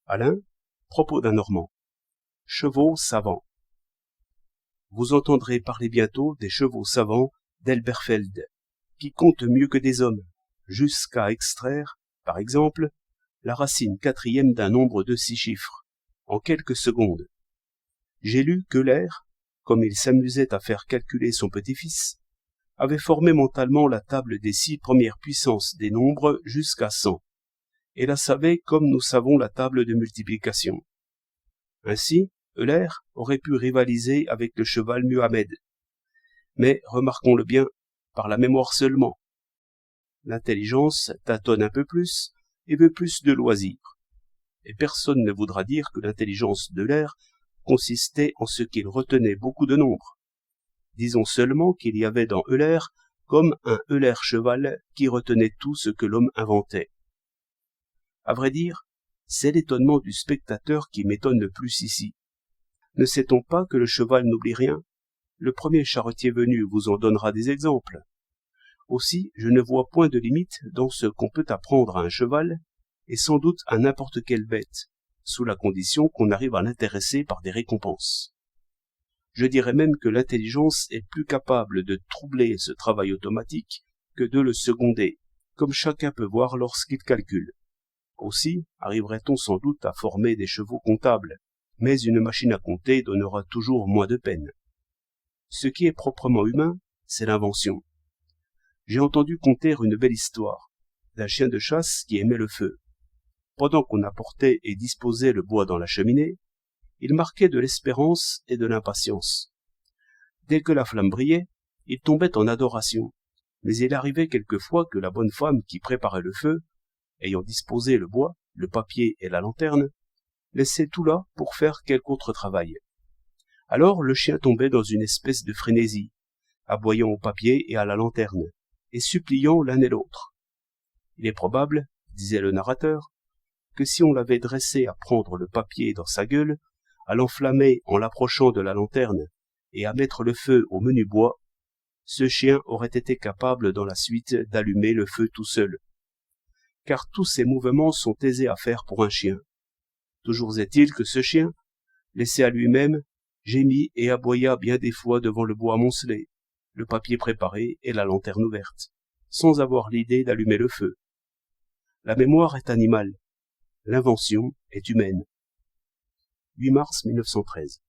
Alain, propos d'un Normand. Chevaux savants. Vous entendrez parler bientôt des chevaux savants d'Elberfeld, qui comptent mieux que des hommes, jusqu'à extraire, par exemple, la racine quatrième d'un nombre de 6 chiffres, en quelques secondes. J'ai lu qu'Euler, comme il s'amusait à faire calculer son petit-fils, avait formé mentalement la table des 6 premières puissances des nombres jusqu'à 100, et la savait comme nous savons la table de multiplication. Ainsi, Euler aurait pu rivaliser avec le cheval Muhammad. Mais, remarquons-le bien, par la mémoire seulement. L'intelligence tâtonne un peu plus et veut plus de loisirs. Et personne ne voudra dire que l'intelligence d'Euler consistait en ce qu'il retenait beaucoup de nombres. Disons seulement qu'il y avait dans Euler comme un Euler cheval qui retenait tout ce que l'homme inventait. À vrai dire, c'est l'étonnement du spectateur qui m'étonne le plus ici. Ne sait-on pas que le cheval n'oublie rien? Le premier charretier venu vous en donnera des exemples. Aussi, je ne vois point de limite dans ce qu'on peut apprendre à un cheval, et sans doute à n'importe quelle bête, sous la condition qu'on arrive à l'intéresser par des récompenses. Je dirais même que l'intelligence est plus capable de troubler ce travail automatique que de le seconder, comme chacun peut voir lorsqu'il calcule. Aussi arriverait-on sans doute à former des chevaux comptables, mais une machine à compter donnera toujours moins de peine. Ce qui est proprement humain, c'est l'invention. J'ai entendu conter une belle histoire d'un chien de chasse qui aimait le feu. Pendant qu'on apportait et disposait le bois dans la cheminée, il marquait de l'espérance et de l'impatience. Dès que la flamme brillait, il tombait en adoration, mais il arrivait quelquefois que la bonne femme qui préparait le feu, ayant disposé le bois, le papier et la lanterne, laissait tout là pour faire quelque autre travail. Alors le chien tombait dans une espèce de frénésie, aboyant au papier et à la lanterne, et suppliant l'un et l'autre. Il est probable, disait le narrateur, que si on l'avait dressé à prendre le papier dans sa gueule, à l'enflammer en l'approchant de la lanterne et à mettre le feu au menu bois, ce chien aurait été capable dans la suite d'allumer le feu tout seul. Car tous ces mouvements sont aisés à faire pour un chien. Toujours est-il que ce chien, laissé à lui-même, gémit et aboya bien des fois devant le bois amoncelé, le papier préparé et la lanterne ouverte, sans avoir l'idée d'allumer le feu. La mémoire est animale, l'invention est humaine. 8 mars 1913.